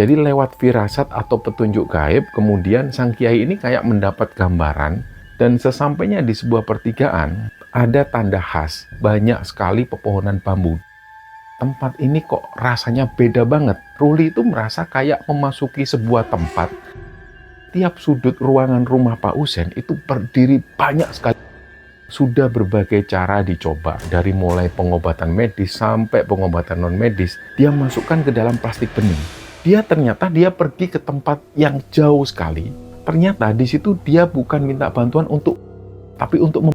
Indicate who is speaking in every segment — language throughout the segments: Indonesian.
Speaker 1: Jadi lewat firasat atau petunjuk gaib, kemudian sang kiai ini kayak mendapat gambaran, dan sesampainya di sebuah pertigaan, ada tanda khas, banyak sekali pepohonan bambu. Tempat ini kok rasanya beda banget. Ruli itu merasa kayak memasuki sebuah tempat. Tiap sudut ruangan rumah Pak Usen itu berdiri banyak sekali. Sudah berbagai cara dicoba, dari mulai pengobatan medis sampai pengobatan non-medis, dia masukkan ke dalam plastik bening. Ternyata dia pergi ke tempat yang jauh sekali. Ternyata di situ dia bukan minta bantuan tapi untuk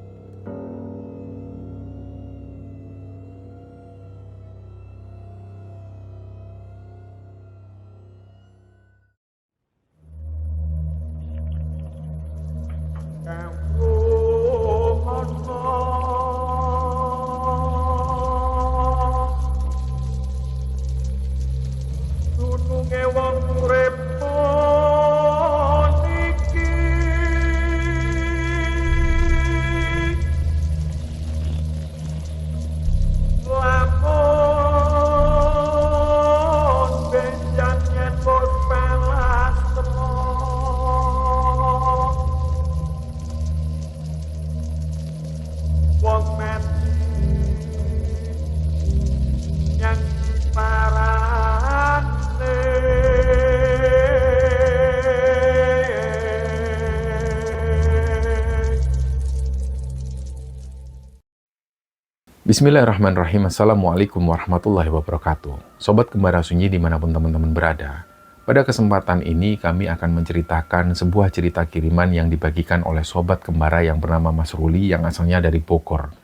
Speaker 1: Bismillahirrahmanirrahim. Assalamualaikum warahmatullahi wabarakatuh. Sobat Kembara Sunyi dimanapun teman-teman berada. Pada kesempatan ini kami akan menceritakan sebuah cerita kiriman yang dibagikan oleh Sobat Kembara yang bernama Mas Ruli yang asalnya dari Bogor.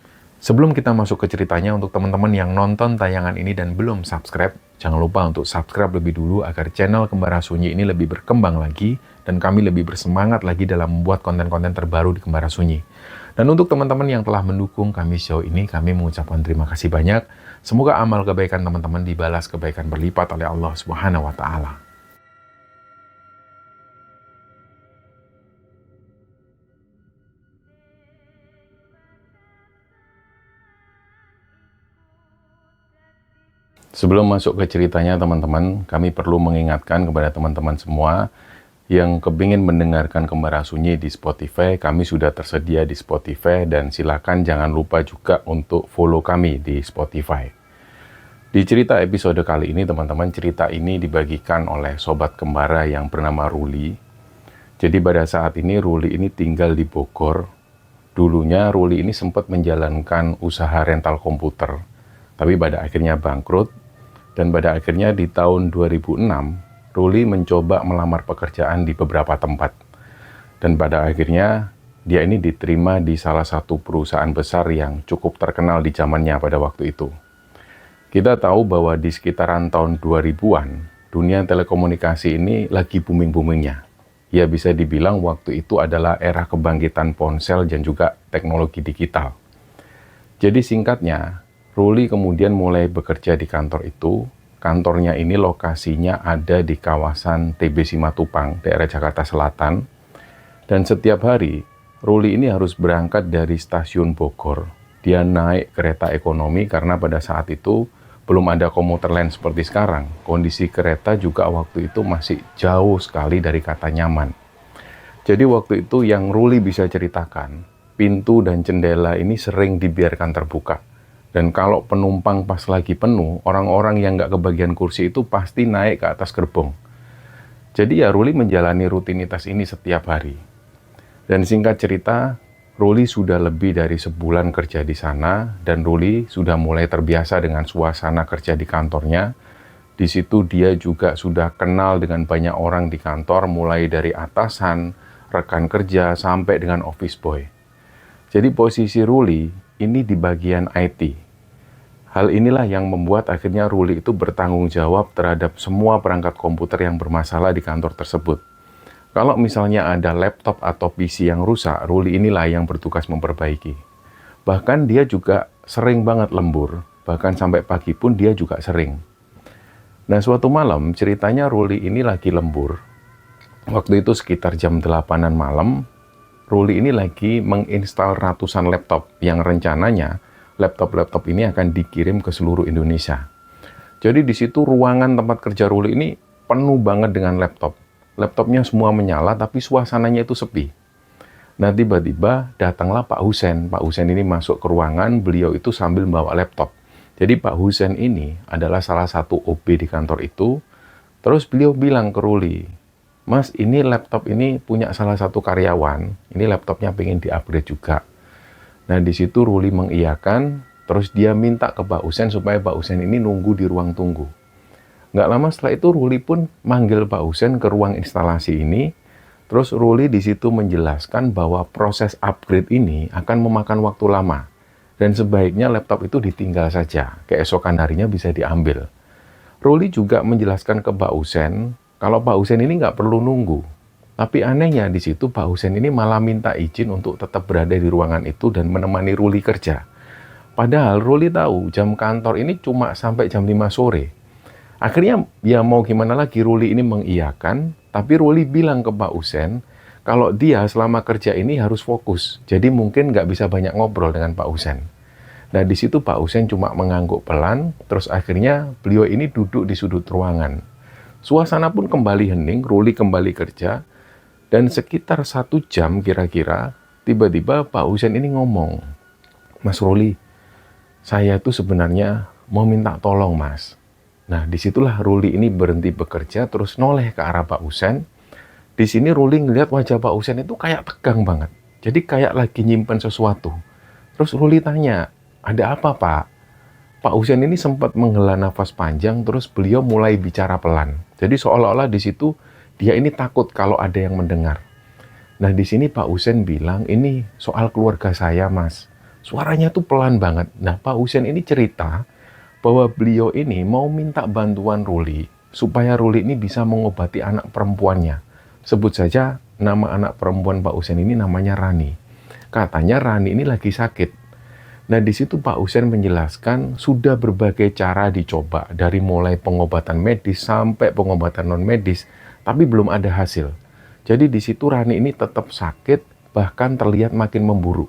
Speaker 1: Sebelum kita masuk ke ceritanya, untuk teman-teman yang nonton tayangan ini dan belum subscribe, jangan lupa untuk subscribe lebih dulu agar channel Kembara Sunyi ini lebih berkembang lagi dan kami lebih bersemangat lagi dalam membuat konten-konten terbaru di Kembara Sunyi. Dan untuk teman-teman yang telah mendukung kami sejauh ini, kami mengucapkan terima kasih banyak. Semoga amal kebaikan teman-teman dibalas kebaikan berlipat oleh Allah Subhanahu wa Ta'ala. Sebelum masuk ke ceritanya teman-teman, kami perlu mengingatkan kepada teman-teman semua yang kepingin mendengarkan Kembara Sunyi di Spotify. Kami sudah tersedia di Spotify dan silakan jangan lupa juga untuk follow kami di Spotify. Di cerita episode kali ini teman-teman, cerita ini dibagikan oleh Sobat Kembara yang bernama Ruli. Jadi pada saat ini Ruli ini tinggal di Bogor. Dulunya Ruli ini sempat menjalankan usaha rental komputer, tapi pada akhirnya bangkrut. Dan pada akhirnya di tahun 2006 Ruli mencoba melamar pekerjaan di beberapa tempat. Dan pada akhirnya dia ini diterima di salah satu perusahaan besar yang cukup terkenal di zamannya pada waktu itu. Kita tahu bahwa di sekitaran tahun 2000-an, dunia telekomunikasi ini lagi booming-boomingnya. Ya bisa dibilang waktu itu adalah era kebangkitan ponsel dan juga teknologi digital. Jadi singkatnya, Ruli kemudian mulai bekerja di kantor itu. Kantornya ini lokasinya ada di kawasan TB Simatupang, daerah Jakarta Selatan. Dan setiap hari, Ruli ini harus berangkat dari stasiun Bogor. Dia naik kereta ekonomi karena pada saat itu belum ada komuter lain seperti sekarang. Kondisi kereta juga waktu itu masih jauh sekali dari kata nyaman. Jadi waktu itu yang Ruli bisa ceritakan, pintu dan jendela ini sering dibiarkan terbuka. Dan kalau penumpang pas lagi penuh, orang-orang yang nggak kebagian kursi itu pasti naik ke atas gerbong. Jadi ya Ruli menjalani rutinitas ini setiap hari. Dan singkat cerita, Ruli sudah lebih dari sebulan kerja di sana, dan Ruli sudah mulai terbiasa dengan suasana kerja di kantornya. Di situ dia juga sudah kenal dengan banyak orang di kantor, mulai dari atasan, rekan kerja, sampai dengan office boy. Jadi posisi Ruli ini di bagian IT. Hal inilah yang membuat akhirnya Ruli itu bertanggung jawab terhadap semua perangkat komputer yang bermasalah di kantor tersebut. Kalau misalnya ada laptop atau PC yang rusak, Ruli inilah yang bertugas memperbaiki. Bahkan dia juga sering banget lembur, bahkan sampai pagi pun dia juga sering. Nah suatu malam ceritanya Ruli ini lagi lembur. Waktu itu sekitar jam 8-an malam, Ruli ini lagi menginstal ratusan laptop yang rencananya laptop-laptop ini akan dikirim ke seluruh Indonesia. Jadi di situ ruangan tempat kerja Ruli ini penuh banget dengan laptop. Laptopnya semua menyala, tapi suasananya itu sepi. Nah, tiba-tiba datanglah Pak Husen. Pak Husen ini masuk ke ruangan, beliau itu sambil membawa laptop. Jadi Pak Husen ini adalah salah satu OB di kantor itu. Terus beliau bilang ke Ruli, Mas, ini laptop ini punya salah satu karyawan, ini laptopnya pengen di-upgrade juga. Nah, di situ Ruli mengiyakan, terus dia minta ke Pak Husen supaya Pak Husen ini nunggu di ruang tunggu. Nggak lama setelah itu Ruli pun manggil Pak Husen ke ruang instalasi ini, terus Ruli di situ menjelaskan bahwa proses upgrade ini akan memakan waktu lama, dan sebaiknya laptop itu ditinggal saja, keesokan harinya bisa diambil. Ruli juga menjelaskan ke Pak Husen, kalau Pak Husen ini nggak perlu nunggu. Tapi anehnya di situ Pak Husen ini malah minta izin untuk tetap berada di ruangan itu dan menemani Ruli kerja. Padahal Ruli tahu jam kantor ini cuma sampai jam 5 sore. Akhirnya ya mau gimana lagi, Ruli ini mengiyakan, tapi Ruli bilang ke Pak Husen, kalau dia selama kerja ini harus fokus. Jadi mungkin nggak bisa banyak ngobrol dengan Pak Husen. Nah, di situ Pak Husen cuma mengangguk pelan, terus akhirnya beliau ini duduk di sudut ruangan. Suasana pun kembali hening, Ruli kembali kerja, dan sekitar 1 jam kira-kira, tiba-tiba Pak Husen ini ngomong, Mas Ruli, saya tuh sebenarnya mau minta tolong, Mas. Nah, disitulah Ruli ini berhenti bekerja, terus noleh ke arah Pak Husen. Di sini Ruli ngeliat wajah Pak Husen itu kayak tegang banget, jadi kayak lagi nyimpen sesuatu. Terus Ruli tanya, ada apa, Pak? Pak Husen ini sempat menghela nafas panjang, terus beliau mulai bicara pelan. Jadi seolah-olah di situ dia ini takut kalau ada yang mendengar. Nah, di sini Pak Husen bilang, ini soal keluarga saya, Mas. Suaranya tuh pelan banget. Nah, Pak Husen ini cerita bahwa beliau ini mau minta bantuan Ruli supaya Ruli ini bisa mengobati anak perempuannya. Sebut saja nama anak perempuan Pak Husen ini namanya Rani. Katanya Rani ini lagi sakit. Nah, di situ Pak Husen menjelaskan sudah berbagai cara dicoba, dari mulai pengobatan medis sampai pengobatan non medis, tapi belum ada hasil. Jadi di situ Rani ini tetap sakit, bahkan terlihat makin memburuk.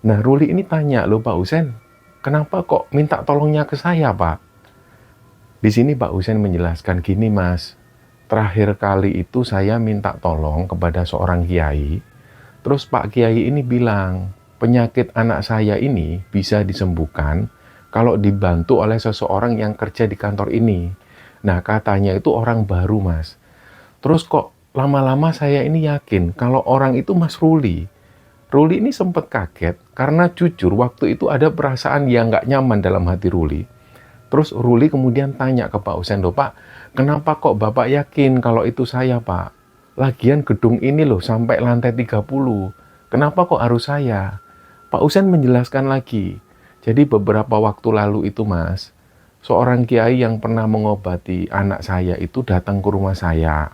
Speaker 1: Nah, Ruli ini tanya, loh Pak Husen, kenapa kok minta tolongnya ke saya, Pak? Di sini Pak Husen menjelaskan gini, Mas, terakhir kali itu saya minta tolong kepada seorang kiai, terus Pak Kiai ini bilang, penyakit anak saya ini bisa disembuhkan kalau dibantu oleh seseorang yang kerja di kantor ini. Nah, katanya itu orang baru, Mas. Terus kok lama-lama saya ini yakin kalau orang itu Mas Ruli. Ruli ini sempat kaget karena jujur waktu itu ada perasaan yang nggak nyaman dalam hati Ruli. Terus Ruli kemudian tanya ke Pak Husen, loh Pak, kenapa kok Bapak yakin kalau itu saya, Pak? Lagian gedung ini loh sampai lantai 30. Kenapa kok harus saya? Pak Husen menjelaskan lagi, jadi beberapa waktu lalu itu, Mas, seorang kiai yang pernah mengobati anak saya itu datang ke rumah saya.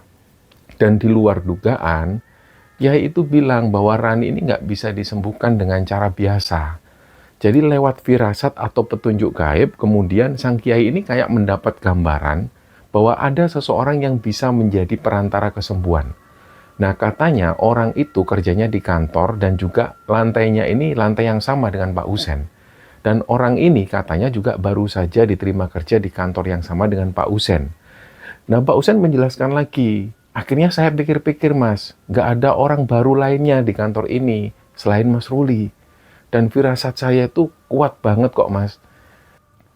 Speaker 1: Dan di luar dugaan, kiai itu bilang bahwa Rani ini nggak bisa disembuhkan dengan cara biasa. Jadi lewat firasat atau petunjuk gaib, kemudian sang kiai ini kayak mendapat gambaran bahwa ada seseorang yang bisa menjadi perantara kesembuhan. Nah, katanya orang itu kerjanya di kantor dan juga lantainya ini lantai yang sama dengan Pak Husen. Dan orang ini katanya juga baru saja diterima kerja di kantor yang sama dengan Pak Husen. Nah, Pak Husen menjelaskan lagi, akhirnya saya pikir-pikir, Mas, nggak ada orang baru lainnya di kantor ini selain Mas Ruli. Dan firasat saya itu kuat banget kok, Mas.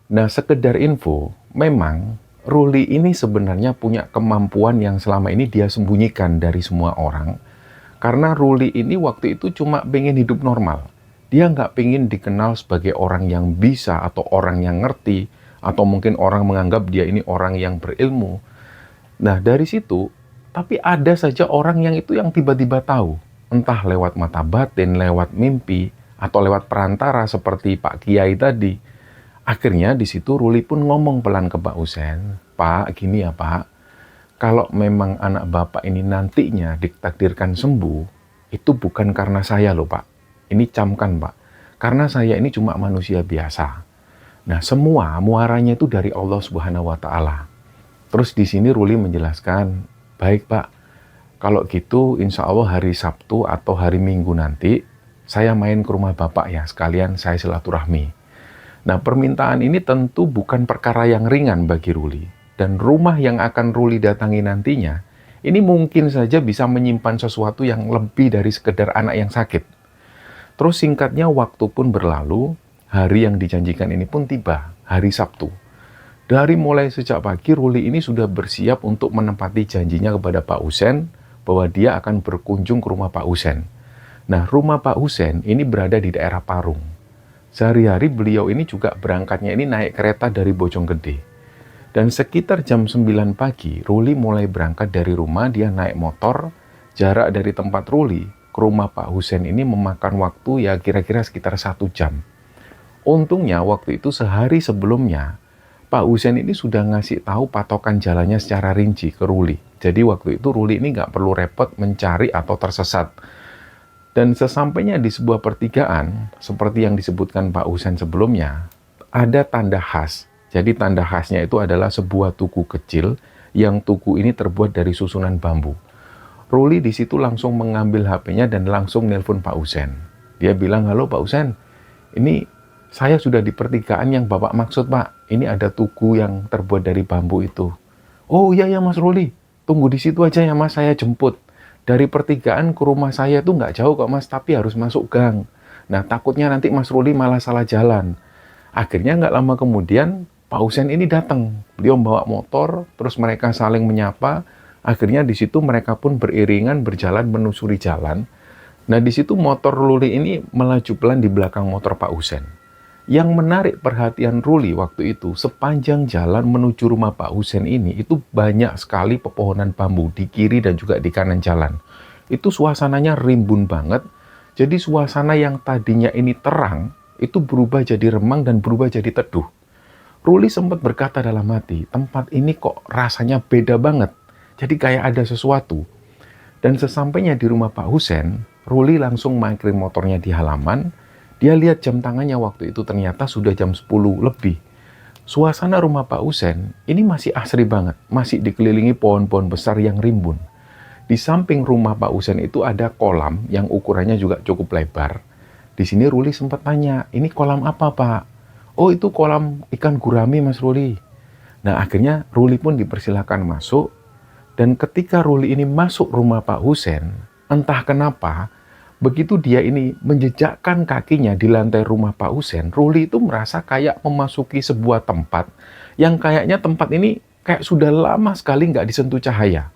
Speaker 1: Nah, sekedar info, memang Ruli ini sebenarnya punya kemampuan yang selama ini dia sembunyikan dari semua orang. Karena Ruli ini waktu itu cuma pengen hidup normal. Dia nggak pengen dikenal sebagai orang yang bisa atau orang yang ngerti. Atau mungkin orang menganggap dia ini orang yang berilmu. Nah, dari situ, tapi ada saja orang yang itu yang tiba-tiba tahu. Entah lewat mata batin, lewat mimpi, atau lewat perantara seperti Pak Kiai tadi. Akhirnya di situ Ruli pun ngomong pelan ke Pak Husen, Pak, gini ya Pak, kalau memang anak Bapak ini nantinya ditakdirkan sembuh, itu bukan karena saya loh Pak. Ini camkan Pak, karena saya ini cuma manusia biasa. Nah, semua muaranya itu dari Allah Subhanahu wa Ta'ala. Terus di sini Ruli menjelaskan, baik Pak, kalau gitu insya Allah hari Sabtu atau hari Minggu nanti, saya main ke rumah Bapak ya, sekalian saya silaturahmi. Nah, permintaan ini tentu bukan perkara yang ringan bagi Ruli. dan rumah yang akan Ruli datangi nantinya, ini mungkin saja bisa menyimpan sesuatu yang lebih dari sekedar anak yang sakit. Terus singkatnya waktu pun berlalu, hari yang dijanjikan ini pun tiba, hari Sabtu. Dari mulai sejak pagi, Ruli ini sudah bersiap untuk menepati janjinya kepada Pak Husen bahwa dia akan berkunjung ke rumah Pak Husen. Nah, rumah Pak Husen ini berada di daerah Parung. Sehari-hari beliau ini juga berangkatnya ini naik kereta dari Bojonggede. Dan sekitar jam 9 pagi, Ruli mulai berangkat dari rumah, dia naik motor. Jarak dari tempat Ruli ke rumah Pak Husen ini memakan waktu ya kira-kira sekitar 1 jam. Untungnya waktu itu sehari sebelumnya, Pak Husen ini sudah ngasih tahu patokan jalannya secara rinci ke Ruli. Jadi waktu itu Ruli ini nggak perlu repot mencari atau tersesat. Dan sesampainya di sebuah pertigaan, seperti yang disebutkan Pak Husen sebelumnya, ada tanda khas. Jadi tanda khasnya itu adalah sebuah tugu kecil, yang tugu ini terbuat dari susunan bambu. Ruli di situ langsung mengambil HP-nya dan langsung nelpon Pak Husen. Dia bilang, "Halo Pak Husen, ini saya sudah di pertigaan yang Bapak maksud Pak. Ini ada tugu yang terbuat dari bambu itu." "Oh iya ya Mas Ruli, tunggu di situ aja ya Mas, saya jemput. Dari pertigaan ke rumah saya itu nggak jauh kok Mas, tapi harus masuk gang. Nah takutnya nanti Mas Ruli malah salah jalan." Akhirnya nggak lama kemudian Pak Husen ini datang. Beliau membawa motor, terus mereka saling menyapa. Akhirnya di situ mereka pun beriringan berjalan menusuri jalan. Nah di situ motor Ruli ini melaju pelan di belakang motor Pak Husen. Yang menarik perhatian Ruli waktu itu, sepanjang jalan menuju rumah Pak Husen ini, itu banyak sekali pepohonan bambu di kiri dan juga di kanan jalan. Itu suasananya rimbun banget, jadi suasana yang tadinya ini terang, itu berubah jadi remang dan berubah jadi teduh. Ruli sempat berkata dalam hati, tempat ini kok rasanya beda banget, jadi kayak ada sesuatu. Dan sesampainya di rumah Pak Husen, Ruli langsung parkir motornya di halaman. Dia lihat jam tangannya waktu itu ternyata sudah jam 10 lebih. Suasana rumah Pak Husen ini masih asri banget, masih dikelilingi pohon-pohon besar yang rimbun. Di samping rumah Pak Husen itu ada kolam yang ukurannya juga cukup lebar. Di sini Ruli sempat tanya, "Ini kolam apa Pak?" "Oh itu kolam ikan gurami Mas Ruli." Nah akhirnya Ruli pun dipersilakan masuk. Dan ketika Ruli ini masuk rumah Pak Husen, entah kenapa, begitu dia ini menjejakkan kakinya di lantai rumah Pak Husen, Ruli itu merasa kayak memasuki sebuah tempat yang kayaknya tempat ini kayak sudah lama sekali nggak disentuh cahaya.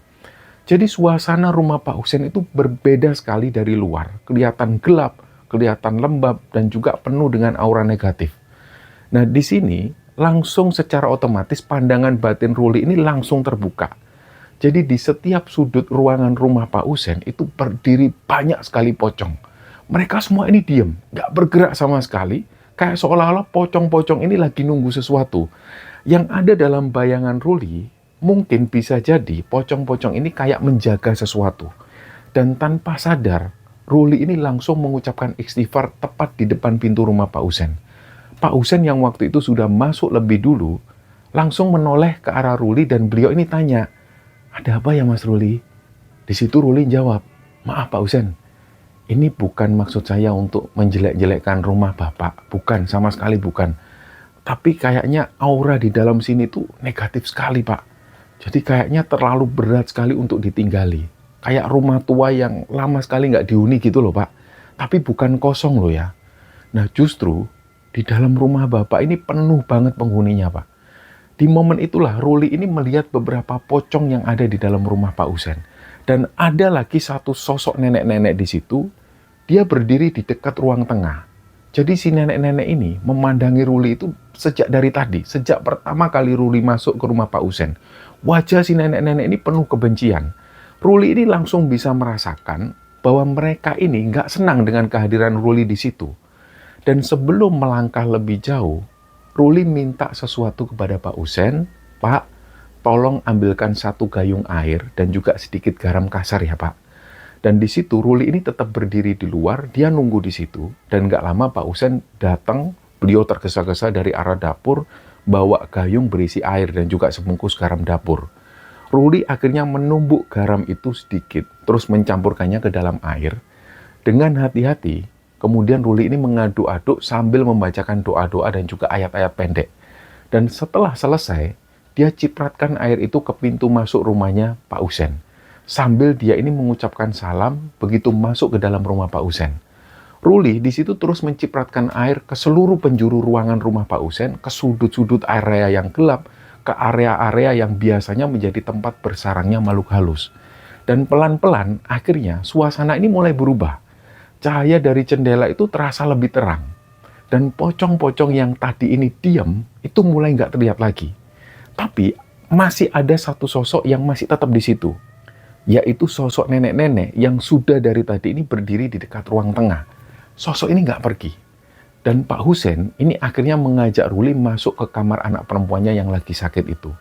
Speaker 1: Jadi suasana rumah Pak Husen itu berbeda sekali dari luar. Kelihatan gelap, kelihatan lembab, dan juga penuh dengan aura negatif. Nah di sini langsung secara otomatis pandangan batin Ruli ini langsung terbuka. Jadi di setiap sudut ruangan rumah Pak Husen itu berdiri banyak sekali pocong. Mereka semua ini diam, nggak bergerak sama sekali. Kayak seolah-olah pocong-pocong ini lagi nunggu sesuatu. Yang ada dalam bayangan Ruli, mungkin bisa jadi pocong-pocong ini kayak menjaga sesuatu. Dan tanpa sadar, Ruli ini langsung mengucapkan istighfar tepat di depan pintu rumah Pak Husen. Pak Husen yang waktu itu sudah masuk lebih dulu, langsung menoleh ke arah Ruli dan beliau ini tanya, "Ada apa ya Mas Ruli?" Di situ Ruli jawab, "Maaf Pak Husen, ini bukan maksud saya untuk menjelek-jelekkan rumah Bapak. Bukan, sama sekali bukan. Tapi kayaknya aura di dalam sini tuh negatif sekali Pak. Jadi kayaknya terlalu berat sekali untuk ditinggali. Kayak rumah tua yang lama sekali nggak dihuni gitu loh Pak. Tapi bukan kosong loh ya. Nah justru di dalam rumah Bapak ini penuh banget penghuninya Pak." Di momen itulah Ruli ini melihat beberapa pocong yang ada di dalam rumah Pak Husen. Dan ada lagi satu sosok nenek-nenek di situ, dia berdiri di dekat ruang tengah. Jadi si nenek-nenek ini memandangi Ruli itu sejak dari tadi, sejak pertama kali Ruli masuk ke rumah Pak Husen. Wajah si nenek-nenek ini penuh kebencian. Ruli ini langsung bisa merasakan bahwa mereka ini nggak senang dengan kehadiran Ruli di situ. Dan sebelum melangkah lebih jauh, Ruli minta sesuatu kepada Pak Husen, "Pak, tolong ambilkan 1 gayung air dan juga sedikit garam kasar ya Pak." Dan di situ Ruli ini tetap berdiri di luar, dia nunggu di situ. Dan nggak lama Pak Husen datang, beliau tergesa-gesa dari arah dapur, bawa gayung berisi air dan juga sebungkus garam dapur. Ruli akhirnya menumbuk garam itu sedikit, terus mencampurkannya ke dalam air. Dengan hati-hati, kemudian Ruli ini mengaduk-aduk sambil membacakan doa-doa dan juga ayat-ayat pendek. Dan setelah selesai, dia cipratkan air itu ke pintu masuk rumahnya Pak Usen. Sambil dia ini mengucapkan salam begitu masuk ke dalam rumah Pak Usen. Ruli di situ terus mencipratkan air ke seluruh penjuru ruangan rumah Pak Usen, ke sudut-sudut area yang gelap, ke area-area yang biasanya menjadi tempat bersarangnya makhluk halus. Dan pelan-pelan akhirnya suasana ini mulai berubah. Cahaya dari jendela itu terasa lebih terang. Dan pocong-pocong yang tadi ini diam, itu mulai nggak terlihat lagi. Tapi masih ada satu sosok yang masih tetap di situ. Yaitu sosok nenek-nenek yang sudah dari tadi ini berdiri di dekat ruang tengah. Sosok ini nggak pergi. Dan Pak Husen ini akhirnya mengajak Ruli masuk ke kamar anak perempuannya yang lagi sakit itu.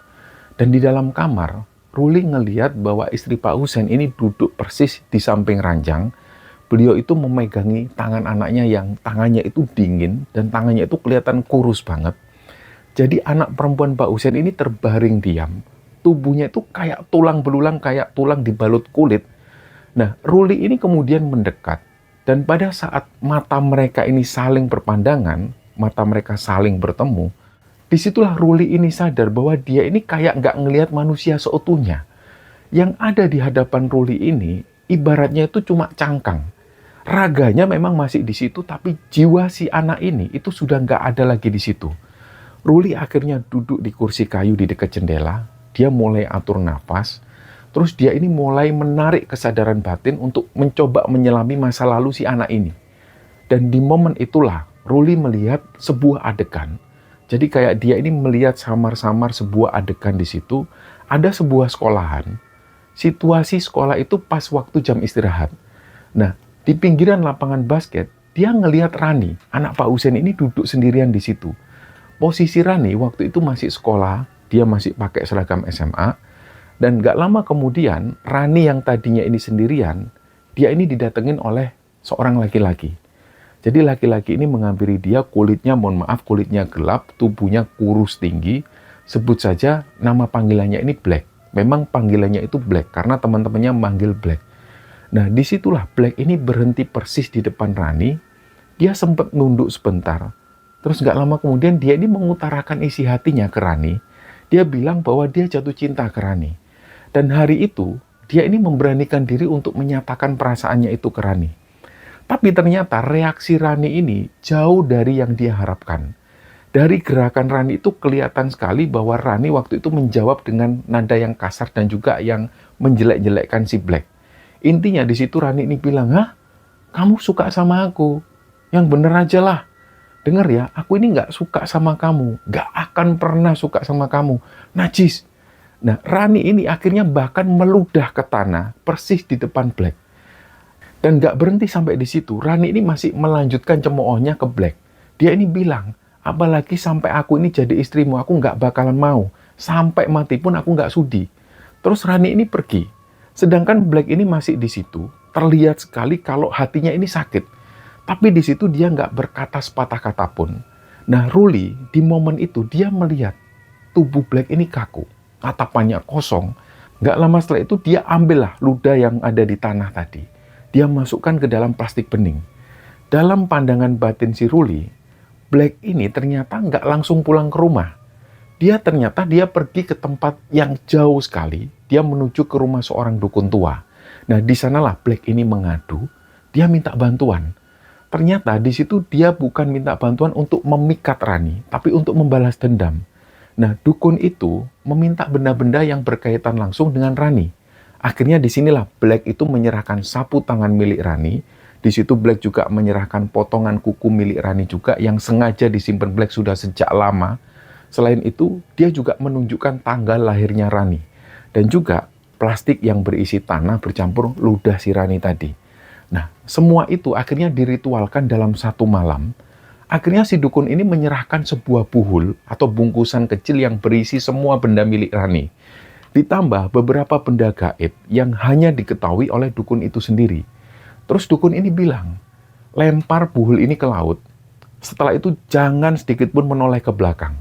Speaker 1: Dan di dalam kamar, Ruli ngelihat bahwa istri Pak Husen ini duduk persis di samping ranjang. Beliau itu memegangi tangan anaknya yang tangannya itu dingin dan tangannya itu kelihatan kurus banget. Jadi anak perempuan Pak Husen ini terbaring diam. Tubuhnya itu kayak tulang belulang, kayak tulang dibalut kulit. Nah, Ruli ini kemudian mendekat. Dan pada saat mata mereka ini saling berpandangan, mata mereka saling bertemu, disitulah Ruli ini sadar bahwa dia ini kayak nggak ngelihat manusia seutuhnya. Yang ada di hadapan Ruli ini, ibaratnya itu cuma cangkang. Raganya memang masih di situ, tapi jiwa si anak ini itu sudah nggak ada lagi di situ. Ruli akhirnya duduk di kursi kayu di dekat jendela. Dia mulai atur nafas. Terus dia ini mulai menarik kesadaran batin untuk mencoba menyelami masa lalu si anak ini. Dan di momen itulah Ruli melihat sebuah adegan. Jadi kayak dia ini melihat samar-samar sebuah adegan di situ. Ada sebuah sekolahan. Situasi sekolah itu pas waktu jam istirahat. Nah, di pinggiran lapangan basket, dia ngelihat Rani, anak Pak Husen ini duduk sendirian di situ. Posisi Rani waktu itu masih sekolah, dia masih pakai seragam SMA, dan gak lama kemudian, Rani yang tadinya ini sendirian, dia ini didatengin oleh seorang laki-laki. Jadi laki-laki ini menghampiri dia, kulitnya, mohon maaf, kulitnya gelap, tubuhnya kurus tinggi, sebut saja nama panggilannya ini Black. Memang panggilannya itu Black, karena teman-temannya manggil Black. Nah, disitulah Black ini berhenti persis di depan Rani. Dia sempat nunduk sebentar. Terus nggak lama kemudian dia ini mengutarakan isi hatinya ke Rani. Dia bilang bahwa dia jatuh cinta ke Rani. Dan hari itu, dia ini memberanikan diri untuk menyatakan perasaannya itu ke Rani. Tapi ternyata reaksi Rani ini jauh dari yang dia harapkan. Dari gerakan Rani itu kelihatan sekali bahwa Rani waktu itu menjawab dengan nada yang kasar dan juga yang menjelek-jelekkan si Black. Intinya di situ Rani ini bilang, "Hah? Kamu suka sama aku? Yang bener aja lah. Dengar ya, aku ini nggak suka sama kamu. Nggak akan pernah suka sama kamu. Najis." Nah, Rani ini akhirnya bahkan meludah ke tanah persis di depan Black. Dan nggak berhenti sampai di situ. Rani ini masih melanjutkan cemoohnya ke Black. Dia ini bilang, "Apalagi sampai aku ini jadi istrimu, aku nggak bakalan mau. Sampai mati pun aku nggak sudi." Terus Rani ini pergi. Sedangkan Black ini masih di situ, terlihat sekali kalau hatinya ini sakit. Tapi di situ dia nggak berkata sepatah kata pun. Nah, Ruli di momen itu dia melihat tubuh Black ini kaku, tatapannya kosong. Nggak lama setelah itu dia ambillah ludah yang ada di tanah tadi. Dia masukkan ke dalam plastik bening. Dalam pandangan batin si Ruli, Black ini ternyata nggak langsung pulang ke rumah. Dia pergi ke tempat yang jauh sekali. Dia menuju ke rumah seorang dukun tua. Nah, di sanalah Black ini mengadu. Dia minta bantuan. Ternyata di situ dia bukan minta bantuan untuk memikat Rani, tapi untuk membalas dendam. Nah, dukun itu meminta benda-benda yang berkaitan langsung dengan Rani. Akhirnya disinilah Black itu menyerahkan sapu tangan milik Rani. Di situ Black juga menyerahkan potongan kuku milik Rani juga yang sengaja disimpan Black sudah sejak lama. Selain itu, dia juga menunjukkan tanggal lahirnya Rani. Dan juga plastik yang berisi tanah bercampur ludah si Rani tadi. Nah, semua itu akhirnya diritualkan dalam satu malam. Akhirnya si dukun ini menyerahkan sebuah buhul atau bungkusan kecil yang berisi semua benda milik Rani. Ditambah beberapa benda gaib yang hanya diketahui oleh dukun itu sendiri. Terus dukun ini bilang, lempar buhul ini ke laut. Setelah itu jangan sedikit pun menoleh ke belakang.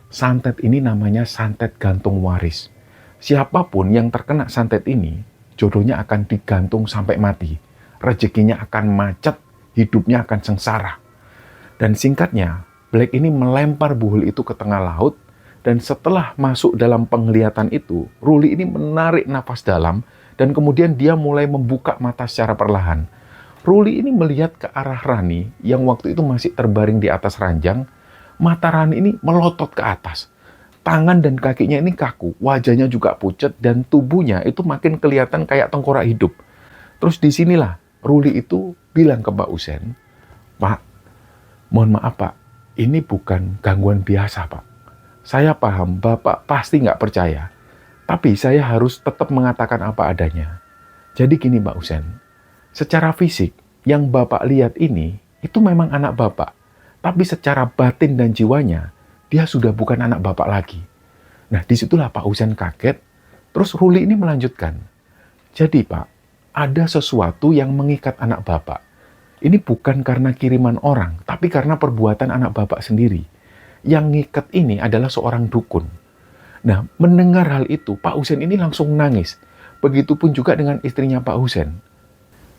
Speaker 1: Santet ini namanya santet gantung waris. Siapapun yang terkena santet ini, jodohnya akan digantung sampai mati. Rezekinya akan macet, hidupnya akan sengsara. Dan singkatnya, Black ini melempar buhul itu ke tengah laut, Dan setelah masuk dalam penglihatan itu, Ruli ini menarik nafas dalam dan kemudian dia mulai membuka mata secara perlahan. Ruli ini melihat ke arah Rani yang waktu itu masih terbaring di atas ranjang. Mata Rani ini melotot ke atas. Tangan dan kakinya ini kaku, wajahnya juga pucat dan tubuhnya itu makin kelihatan kayak tengkorak hidup. Terus disinilah Ruli itu bilang ke Pak Usen, "Pak, mohon maaf Pak, ini bukan gangguan biasa Pak. Saya paham Bapak pasti nggak percaya, tapi saya harus tetap mengatakan apa adanya. Jadi gini Pak Usen, secara fisik yang Bapak lihat ini itu memang anak Bapak, tapi secara batin dan jiwanya dia sudah bukan anak Bapak lagi." Nah disitulah Pak Usen kaget. Terus Ruli ini melanjutkan, "Jadi Pak, ada sesuatu yang mengikat anak Bapak. Ini bukan karena kiriman orang, tapi karena perbuatan anak Bapak sendiri. Yang ngikat ini adalah seorang dukun." Nah, mendengar hal itu, Pak Usen ini langsung nangis. Begitupun juga dengan istrinya Pak Usen.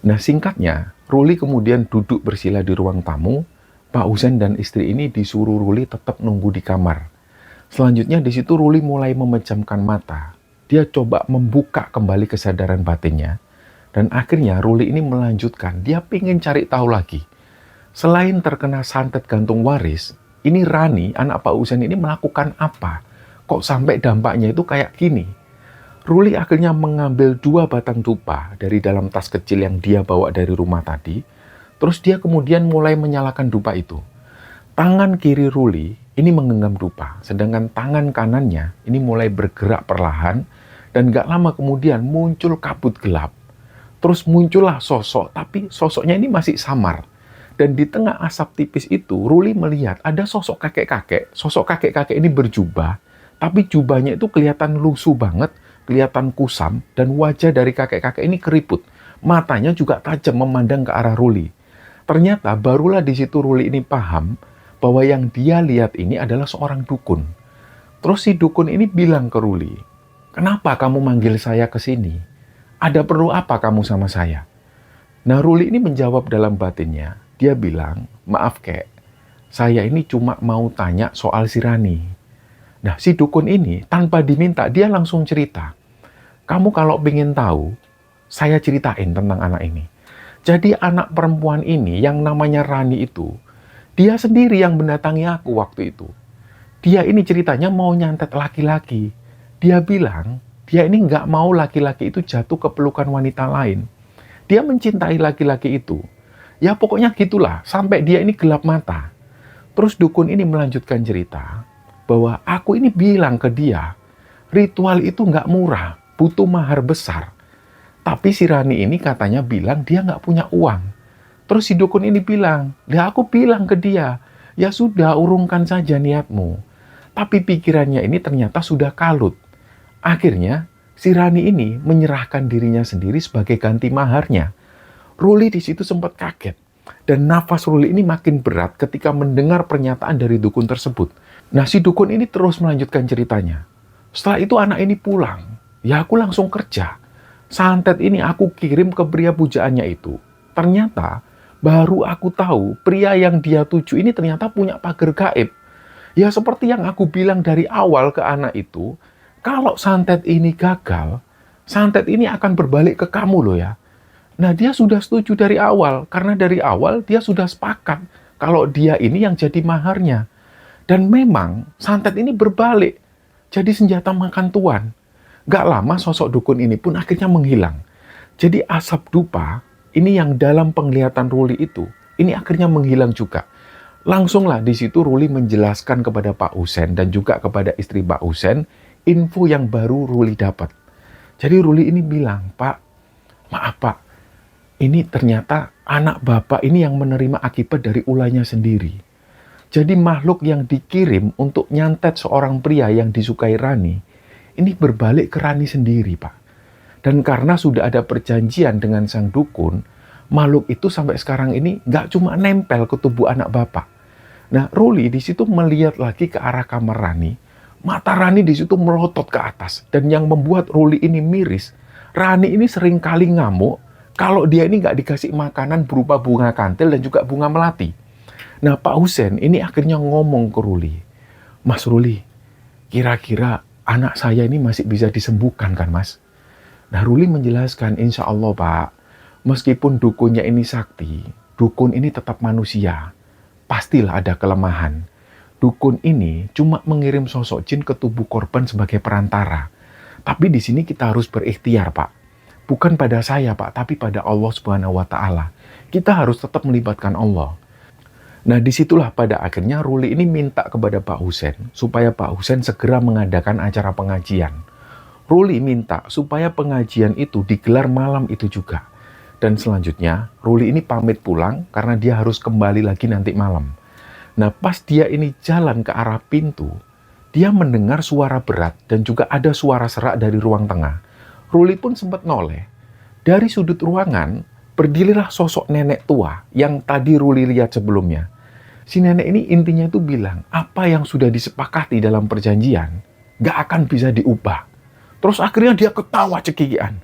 Speaker 1: Nah, singkatnya, Ruli kemudian duduk bersila di ruang tamu. Pak Usen dan istri ini disuruh Ruli tetap nunggu di kamar. Selanjutnya di situ Ruli mulai memejamkan mata. Dia coba membuka kembali kesadaran batinnya. Dan akhirnya Ruli ini melanjutkan, dia pengen cari tahu lagi. Selain terkena santet gantung waris, ini Rani, anak Pak Usen ini melakukan apa? Kok sampai dampaknya itu kayak gini? Ruli akhirnya mengambil 2 batang dupa dari dalam tas kecil yang dia bawa dari rumah tadi. Terus dia kemudian mulai menyalakan dupa itu. Tangan kiri Ruli ini menggenggam dupa, sedangkan tangan kanannya ini mulai bergerak perlahan. Dan gak lama kemudian muncul kabut gelap. Terus muncullah sosok, tapi sosoknya ini masih samar. Dan di tengah asap tipis itu, Ruli melihat ada sosok kakek-kakek. Sosok kakek-kakek ini berjubah, tapi jubahnya itu kelihatan lusuh banget, kelihatan kusam, dan wajah dari kakek-kakek ini keriput. Matanya juga tajam memandang ke arah Ruli. Ternyata barulah di situ Ruli ini paham bahwa yang dia lihat ini adalah seorang dukun. Terus si dukun ini bilang ke Ruli, "Kenapa kamu manggil saya ke sini? Ada perlu apa kamu sama saya?" Nah, Ruli ini menjawab dalam batinnya. Dia bilang, "Maaf kek, saya ini cuma mau tanya soal si Rani." Nah, si dukun ini tanpa diminta, dia langsung cerita. "Kamu kalau pengen tahu, saya ceritain tentang anak ini. Jadi anak perempuan ini yang namanya Rani itu, dia sendiri yang mendatangi aku waktu itu. Dia ini ceritanya mau nyantet laki-laki. Dia bilang, dia ini nggak mau laki-laki itu jatuh ke pelukan wanita lain. Dia mencintai laki-laki itu. Ya pokoknya gitulah, sampai dia ini gelap mata." Terus dukun ini melanjutkan cerita, bahwa aku ini bilang ke dia, ritual itu nggak murah, butuh mahar besar. Tapi si Rani ini katanya bilang dia nggak punya uang. Terus si dukun ini bilang, "Ya aku bilang ke dia, ya sudah urungkan saja niatmu." Tapi pikirannya ini ternyata sudah kalut. Akhirnya, si Rani ini menyerahkan dirinya sendiri sebagai ganti maharnya. Ruli di situ sempat kaget. Dan nafas Ruli ini makin berat ketika mendengar pernyataan dari dukun tersebut. Nah, si dukun ini terus melanjutkan ceritanya. "Setelah itu anak ini pulang. Ya aku langsung kerja. Santet ini aku kirim ke pria pujaannya itu. Ternyata, baru aku tahu pria yang dia tuju ini ternyata punya pagar gaib. Ya seperti yang aku bilang dari awal ke anak itu, kalau santet ini gagal, santet ini akan berbalik ke kamu loh ya." Nah dia sudah setuju dari awal, karena dari awal dia sudah sepakat kalau dia ini yang jadi maharnya. Dan memang santet ini berbalik, jadi senjata makan tuan. Gak lama sosok dukun ini pun akhirnya menghilang. Jadi asap dupa, ini yang dalam penglihatan Ruli itu, ini akhirnya menghilang juga. Langsunglah di situ Ruli menjelaskan kepada Pak Usen dan juga kepada istri Pak Usen, info yang baru Ruli dapat. Jadi Ruli ini bilang, "Pak, maaf Pak, ini ternyata anak Bapak ini yang menerima akibat dari ulahnya sendiri. Jadi makhluk yang dikirim untuk nyantet seorang pria yang disukai Rani, ini berbalik ke Rani sendiri, Pak. Dan karena sudah ada perjanjian dengan sang dukun, makhluk itu sampai sekarang ini nggak cuma nempel ke tubuh anak Bapak." Nah, Ruli di situ melihat lagi ke arah kamar Rani. Mata Rani di situ melotot ke atas. Dan yang membuat Ruli ini miris, Rani ini sering kali ngamuk kalau dia ini nggak dikasih makanan berupa bunga kantil dan juga bunga melati. Nah, Pak Usen ini akhirnya ngomong ke Ruli, "Mas Ruli, kira-kira anak saya ini masih bisa disembuhkan kan Mas? Nah Ruli menjelaskan, insya Allah Pak, meskipun dukunnya ini sakti, dukun ini tetap manusia. Pastilah ada kelemahan. Dukun ini cuma mengirim sosok jin ke tubuh korban sebagai perantara. Tapi di sini kita harus berikhtiar Pak. Bukan pada saya Pak, tapi pada Allah Subhanahu wa Ta'ala. Kita harus tetap melibatkan Allah. Nah disitulah pada akhirnya Ruli ini minta kepada Pak Husen supaya Pak Husen segera mengadakan acara pengajian. Ruli minta supaya pengajian itu digelar malam itu juga. Dan selanjutnya Ruli ini pamit pulang karena dia harus kembali lagi nanti malam. Nah pas dia ini jalan ke arah pintu, dia mendengar suara berat dan juga ada suara serak dari ruang tengah. Ruli pun sempat noleh. Dari sudut ruangan, berdirilah sosok nenek tua yang tadi Ruli lihat sebelumnya. Si nenek ini intinya itu bilang, apa yang sudah disepakati dalam perjanjian, gak akan bisa diubah. Terus akhirnya dia ketawa cekikian.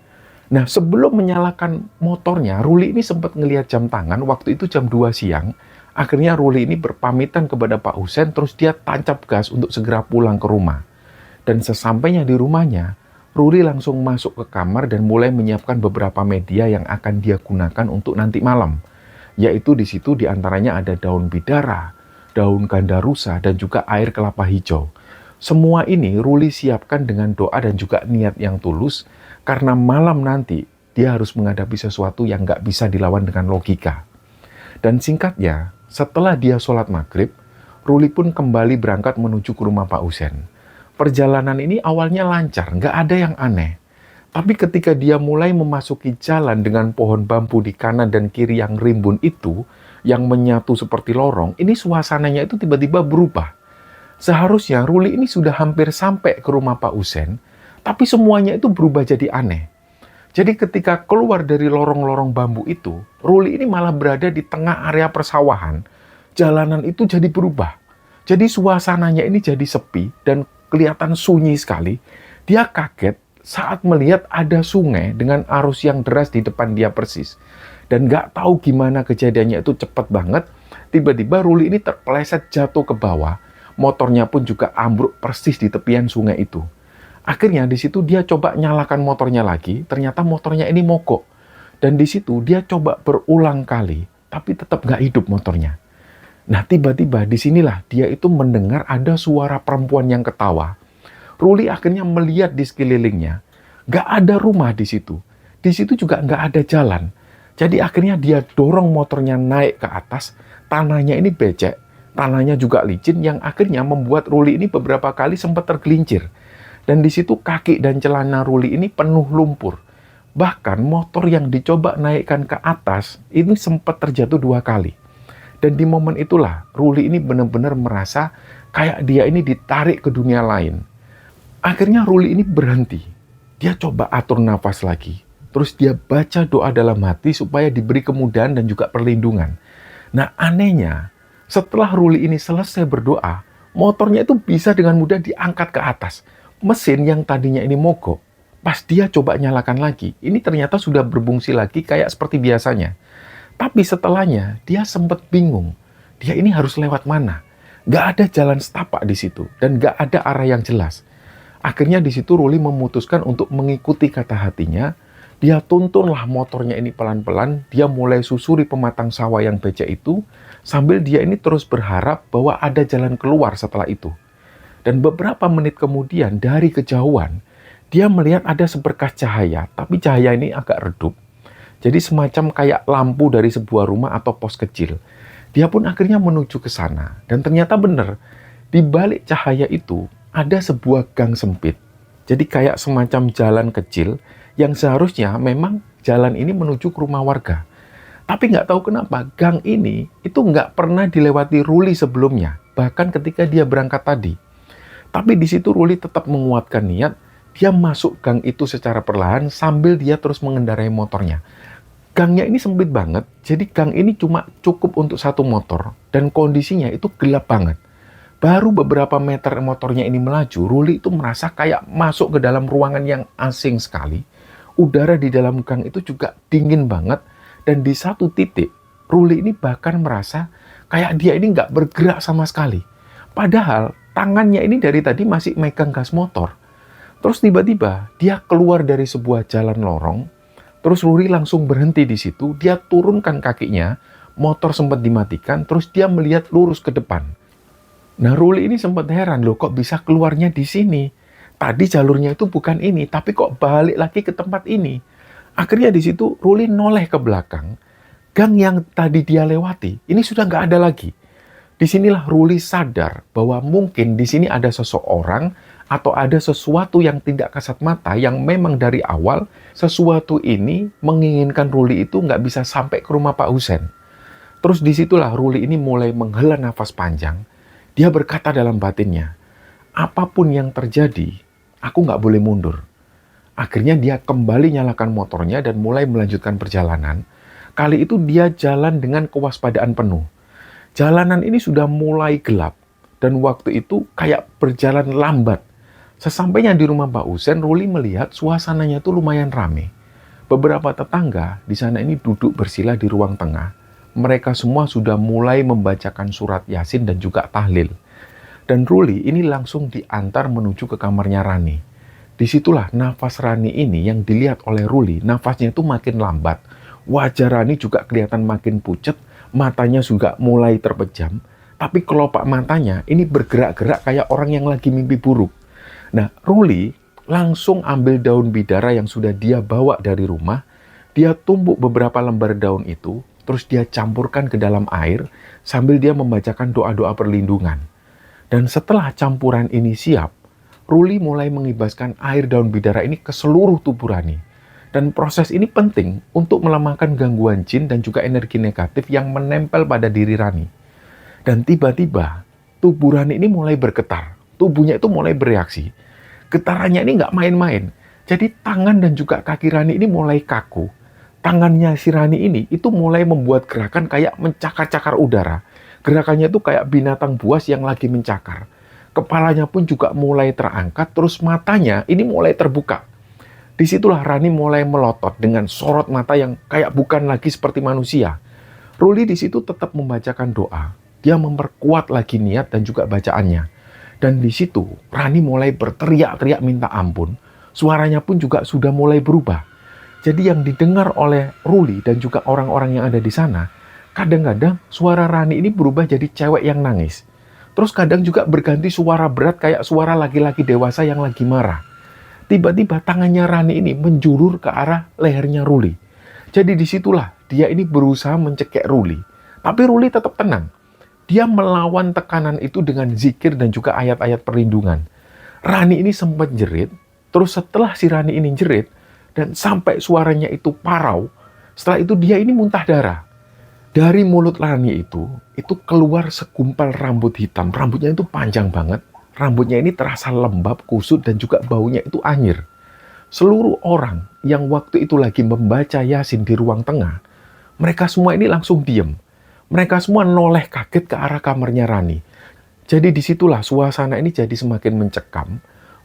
Speaker 1: Nah sebelum menyalakan motornya, Ruli ini sempat ngelihat jam tangan, waktu itu jam 2 siang. Akhirnya Ruli ini berpamitan kepada Pak Husen, terus dia tancap gas untuk segera pulang ke rumah. Dan sesampainya di rumahnya, Ruli langsung masuk ke kamar dan mulai menyiapkan beberapa media yang akan dia gunakan untuk nanti malam. Yaitu di situ diantaranya ada daun bidara, daun gandarusa, dan juga air kelapa hijau. Semua ini Ruli siapkan dengan doa dan juga niat yang tulus, karena malam nanti dia harus menghadapi sesuatu yang nggak bisa dilawan dengan logika. Dan singkatnya, setelah dia sholat maghrib, Ruli pun kembali berangkat menuju ke rumah Pak Husen. Perjalanan ini awalnya lancar, nggak ada yang aneh. Tapi ketika dia mulai memasuki jalan dengan pohon bambu di kanan dan kiri yang rimbun itu, yang menyatu seperti lorong, ini suasananya itu tiba-tiba berubah. Seharusnya Ruli ini sudah hampir sampai ke rumah Pak Husen, tapi semuanya itu berubah jadi aneh. Jadi ketika keluar dari lorong-lorong bambu itu, Ruli ini malah berada di tengah area persawahan. Jalanan itu jadi berubah. Jadi suasananya ini jadi sepi dan kelihatan sunyi sekali. Dia kaget saat melihat ada sungai dengan arus yang deras di depan dia persis. Dan gak tahu gimana kejadiannya itu cepat banget. Tiba-tiba Ruli ini terpeleset jatuh ke bawah. Motornya pun juga ambruk persis di tepian sungai itu. Akhirnya di situ dia coba nyalakan motornya lagi. Ternyata motornya ini mogok. Dan di situ dia coba berulang kali. Tapi tetap gak hidup motornya. Nah tiba-tiba disinilah dia itu mendengar ada suara perempuan yang ketawa. Ruli akhirnya melihat di sekelilingnya, gak ada rumah di situ. Di situ juga gak ada jalan. Jadi akhirnya dia dorong motornya naik ke atas, tanahnya ini becek, tanahnya juga licin yang akhirnya membuat Ruli ini beberapa kali sempat tergelincir. Dan di situ kaki dan celana Ruli ini penuh lumpur. Bahkan motor yang dicoba naikkan ke atas ini sempat terjatuh 2 kali. Dan di momen itulah Ruli ini benar-benar merasa kayak dia ini ditarik ke dunia lain. Akhirnya Ruli ini berhenti. Dia coba atur nafas lagi. Terus dia baca doa dalam hati supaya diberi kemudahan dan juga perlindungan. Nah anehnya, setelah Ruli ini selesai berdoa, motornya itu bisa dengan mudah diangkat ke atas. Mesin yang tadinya ini mogok, pas dia coba nyalakan lagi, ini ternyata sudah berfungsi lagi kayak seperti biasanya. Tapi setelahnya, dia sempat bingung. Dia ini harus lewat mana? Gak ada jalan setapak di situ. Dan gak ada arah yang jelas. Akhirnya di situ Ruli memutuskan untuk mengikuti kata hatinya. Dia tuntunlah motornya ini pelan-pelan. Dia mulai susuri pematang sawah yang becek itu. Sambil dia ini terus berharap bahwa ada jalan keluar setelah itu. Dan beberapa menit kemudian dari kejauhan, dia melihat ada seberkas cahaya. Tapi cahaya ini agak redup. Jadi semacam kayak lampu dari sebuah rumah atau pos kecil. Dia pun akhirnya menuju ke sana. Dan ternyata benar, di balik cahaya itu ada sebuah gang sempit. Jadi kayak semacam jalan kecil yang seharusnya memang jalan ini menuju ke rumah warga. Tapi nggak tahu kenapa gang ini itu nggak pernah dilewati Ruli sebelumnya. Bahkan ketika dia berangkat tadi. Tapi di situ Ruli tetap menguatkan niat. Dia masuk gang itu secara perlahan sambil dia terus mengendarai motornya. Gangnya ini sempit banget, jadi gang ini cuma cukup untuk 1 motor, dan kondisinya itu gelap banget. Baru beberapa meter motornya ini melaju, Ruli itu merasa kayak masuk ke dalam ruangan yang asing sekali. Udara di dalam gang itu juga dingin banget, dan di satu titik, Ruli ini bahkan merasa kayak dia ini nggak bergerak sama sekali. Padahal tangannya ini dari tadi masih megang gas motor. Terus tiba-tiba dia keluar dari sebuah jalan lorong, terus Ruli langsung berhenti di situ, dia turunkan kakinya, motor sempat dimatikan, terus dia melihat lurus ke depan. Nah, Ruli ini sempat heran, loh kok bisa keluarnya di sini? Tadi jalurnya itu bukan ini, tapi kok balik lagi ke tempat ini? Akhirnya di situ Ruli noleh ke belakang, gang yang tadi dia lewati, ini sudah nggak ada lagi. Disinilah Ruli sadar bahwa mungkin di sini ada seseorang atau ada sesuatu yang tidak kasat mata yang memang dari awal sesuatu ini menginginkan Ruli itu nggak bisa sampai ke rumah Pak Husen. Terus disitulah Ruli ini mulai menghela nafas panjang. Dia berkata dalam batinnya, apapun yang terjadi, aku nggak boleh mundur. Akhirnya dia kembali nyalakan motornya dan mulai melanjutkan perjalanan. Kali itu dia jalan dengan kewaspadaan penuh. Jalanan ini sudah mulai gelap, dan waktu itu kayak berjalan lambat. Sesampainya di rumah Pak Husen, Ruli melihat suasananya itu lumayan rame. Beberapa tetangga di sana ini duduk bersila di ruang tengah. Mereka semua sudah mulai membacakan surat Yasin dan juga tahlil. Dan Ruli ini langsung diantar menuju ke kamarnya Rani. Disitulah nafas Rani ini yang dilihat oleh Ruli, nafasnya itu makin lambat. Wajah Rani juga kelihatan makin pucat, matanya juga mulai terpejam, tapi kelopak matanya ini bergerak-gerak kayak orang yang lagi mimpi buruk. Nah, Ruli langsung ambil daun bidara yang sudah dia bawa dari rumah, dia tumbuk beberapa lembar daun itu, terus dia campurkan ke dalam air sambil dia membacakan doa-doa perlindungan. Dan setelah campuran ini siap, Ruli mulai mengibaskan air daun bidara ini ke seluruh tubuh Rani. Dan proses ini penting untuk melemahkan gangguan jin dan juga energi negatif yang menempel pada diri Rani. Dan tiba-tiba tubuh Rani ini mulai bergetar. Tubuhnya itu mulai bereaksi. Getarannya ini nggak main-main. Jadi tangan dan juga kaki Rani ini mulai kaku. Tangannya si Rani ini itu mulai membuat gerakan kayak mencakar-cakar udara. Gerakannya itu kayak binatang buas yang lagi mencakar. Kepalanya pun juga mulai terangkat, terus matanya ini mulai terbuka. Disitulah Rani mulai melotot dengan sorot mata yang kayak bukan lagi seperti manusia. Ruli di situ tetap membacakan doa. Dia memperkuat lagi niat dan juga bacaannya. Dan di situ Rani mulai berteriak-teriak minta ampun. Suaranya pun juga sudah mulai berubah. Jadi yang didengar oleh Ruli dan juga orang-orang yang ada di sana, kadang-kadang suara Rani ini berubah jadi cewek yang nangis. Terus kadang juga berganti suara berat kayak suara laki-laki dewasa yang lagi marah. Tiba-tiba tangannya Rani ini menjulur ke arah lehernya Ruli. Jadi disitulah dia ini berusaha mencekik Ruli. Tapi Ruli tetap tenang. Dia melawan tekanan itu dengan zikir dan juga ayat-ayat perlindungan. Rani ini sempat jerit. Terus setelah si Rani ini jerit dan sampai suaranya itu parau, setelah itu dia ini muntah darah. Dari mulut Rani itu keluar segumpal rambut hitam. Rambutnya itu panjang banget. Rambutnya ini terasa lembab, kusut, dan juga baunya itu anyir. Seluruh orang yang waktu itu lagi membaca Yasin di ruang tengah, mereka semua ini langsung diem. Mereka semua noleh kaget ke arah kamarnya Rani. Jadi disitulah suasana ini jadi semakin mencekam.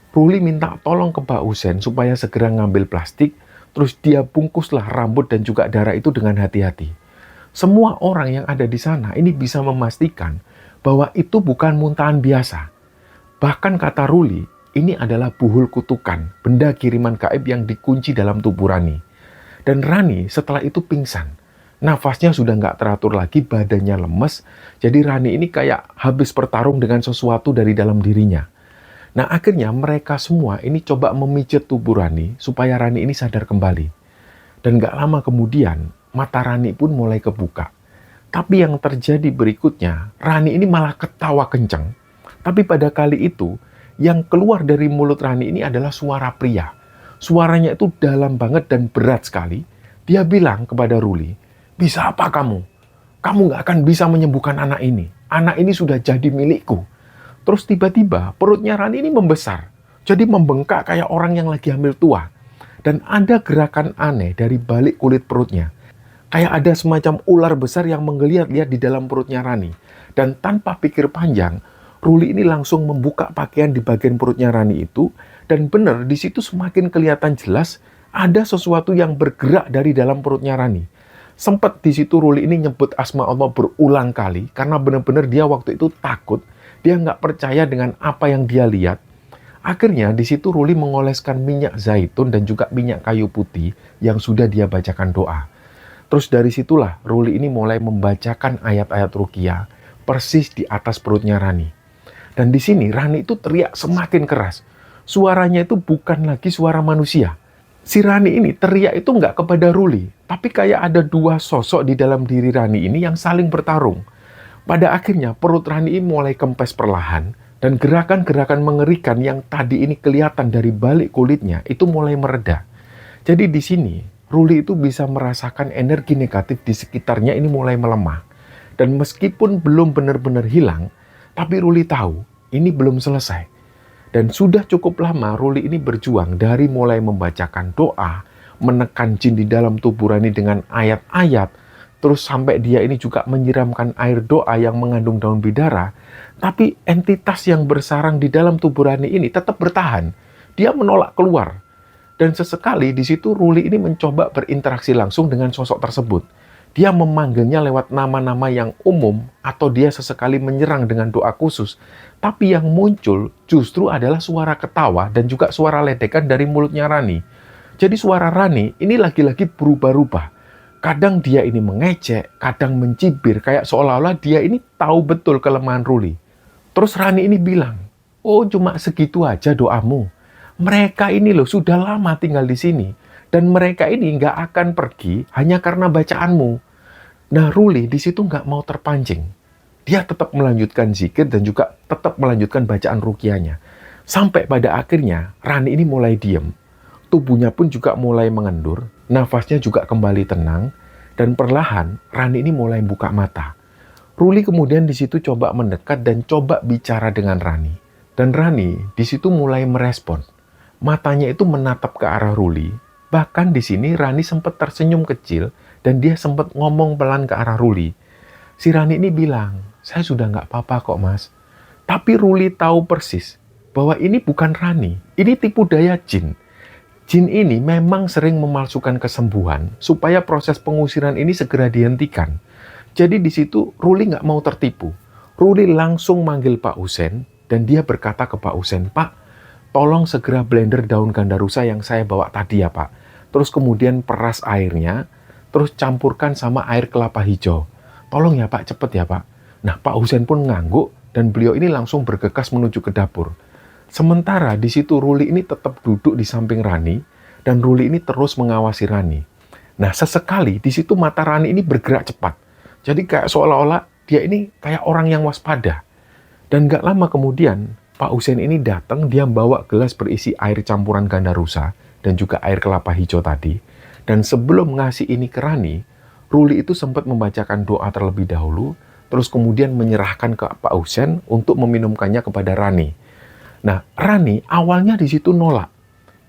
Speaker 1: Ruli minta tolong ke Pak Husen supaya segera ngambil plastik, terus dia bungkuslah rambut dan juga darah itu dengan hati-hati. Semua orang yang ada di sana ini bisa memastikan bahwa itu bukan muntahan biasa. Bahkan kata Ruli, ini adalah buhul kutukan, benda kiriman gaib yang dikunci dalam tubuh Rani. Dan Rani setelah itu pingsan. Nafasnya sudah nggak teratur lagi, badannya lemes. Jadi Rani ini kayak habis bertarung dengan sesuatu dari dalam dirinya. Nah akhirnya mereka semua ini coba memijat tubuh Rani supaya Rani ini sadar kembali. Dan nggak lama kemudian, mata Rani pun mulai kebuka. Tapi yang terjadi berikutnya, Rani ini malah ketawa kenceng. Tapi pada kali itu, yang keluar dari mulut Rani ini adalah suara pria. Suaranya itu dalam banget dan berat sekali. Dia bilang kepada Ruli, bisa apa kamu? Kamu nggak akan bisa menyembuhkan anak ini. Anak ini sudah jadi milikku. Terus tiba-tiba perutnya Rani ini membesar. Jadi membengkak kayak orang yang lagi hamil tua. Dan ada gerakan aneh dari balik kulit perutnya. Kayak ada semacam ular besar yang menggeliat-liat di dalam perutnya Rani. Dan tanpa pikir panjang, Ruli ini langsung membuka pakaian di bagian perutnya Rani itu, dan benar di situ semakin kelihatan jelas ada sesuatu yang bergerak dari dalam perutnya Rani. Sempat di situ Ruli ini nyebut asma Allah berulang kali karena benar-benar dia waktu itu takut.
Speaker 2: Dia nggak percaya dengan apa yang dia lihat. Akhirnya di situ Ruli mengoleskan minyak zaitun dan juga minyak kayu putih yang sudah dia bacakan doa. Terus dari situlah Ruli ini mulai membacakan ayat-ayat ruqyah persis di atas perutnya Rani. Dan di sini Rani itu teriak semakin keras. Suaranya itu bukan lagi suara manusia. Si Rani ini teriak itu nggak kepada Ruli, tapi kayak ada dua sosok di dalam diri Rani ini yang saling bertarung. Pada akhirnya perut Rani ini mulai kempes perlahan, dan gerakan-gerakan mengerikan yang tadi ini kelihatan dari balik kulitnya itu mulai mereda. Jadi di sini Ruli itu bisa merasakan energi negatif di sekitarnya ini mulai melemah. Dan meskipun belum benar-benar hilang, tapi Ruli tahu ini belum selesai. Dan sudah cukup lama Ruli ini berjuang dari mulai membacakan doa, menekan jin di dalam tubuh Rani dengan ayat-ayat, terus sampai dia ini juga menyiramkan air doa yang mengandung daun bidara. Tapi entitas yang bersarang di dalam tubuh Rani ini tetap bertahan. Dia menolak keluar. Dan sesekali di situ Ruli ini mencoba berinteraksi langsung dengan sosok tersebut. Dia memanggilnya lewat nama-nama yang umum atau dia sesekali menyerang dengan doa khusus. Tapi yang muncul justru adalah suara ketawa dan juga suara ledekan dari mulutnya Rani. Jadi suara Rani ini lagi-lagi berubah-ubah. Kadang dia ini mengejek, kadang mencibir, kayak seolah-olah dia ini tahu betul kelemahan Ruli. Terus Rani ini bilang, "Oh, cuma segitu aja doamu. Mereka ini loh sudah lama tinggal di sini. Dan mereka ini nggak akan pergi hanya karena bacaanmu." Nah, Ruli di situ nggak mau terpancing. Dia tetap melanjutkan zikir dan juga tetap melanjutkan bacaan ruqyahnya. Sampai pada akhirnya, Rani ini mulai diem. Tubuhnya pun juga mulai mengendur, nafasnya juga kembali tenang, dan perlahan Rani ini mulai buka mata. Ruli kemudian di situ coba mendekat dan coba bicara dengan Rani. Dan Rani di situ mulai merespon. Matanya itu menatap ke arah Ruli. Bahkan di sini Rani sempat tersenyum kecil dan dia sempat ngomong pelan ke arah Ruli. Si Rani ini bilang, "Saya sudah nggak apa-apa kok, Mas." Tapi Ruli tahu persis bahwa ini bukan Rani, ini tipu daya jin. Jin ini memang sering memalsukan kesembuhan supaya proses pengusiran ini segera dihentikan. Jadi di situ Ruli nggak mau tertipu. Ruli langsung manggil Pak Husen dan dia berkata ke Pak Husen, "Pak, tolong segera blender daun gandarusa yang saya bawa tadi ya Pak. Terus kemudian peras airnya, terus campurkan sama air kelapa hijau. Tolong ya Pak, cepet ya Pak." Nah, Pak Husen pun ngangguk dan beliau ini langsung bergegas menuju ke dapur. Sementara di situ Ruli ini tetap duduk di samping Rani dan Ruli ini terus mengawasi Rani. Nah, sesekali di situ mata Rani ini bergerak cepat. Jadi kayak seolah-olah dia ini kayak orang yang waspada. Dan gak lama kemudian Pak Husen ini datang, dia bawa gelas berisi air campuran gandarusa dan juga air kelapa hijau tadi. Dan sebelum ngasih ini ke Rani, Ruli itu sempat membacakan doa terlebih dahulu, terus kemudian menyerahkan ke Pak Husen untuk meminumkannya kepada Rani. Nah, Rani awalnya di situ nolak.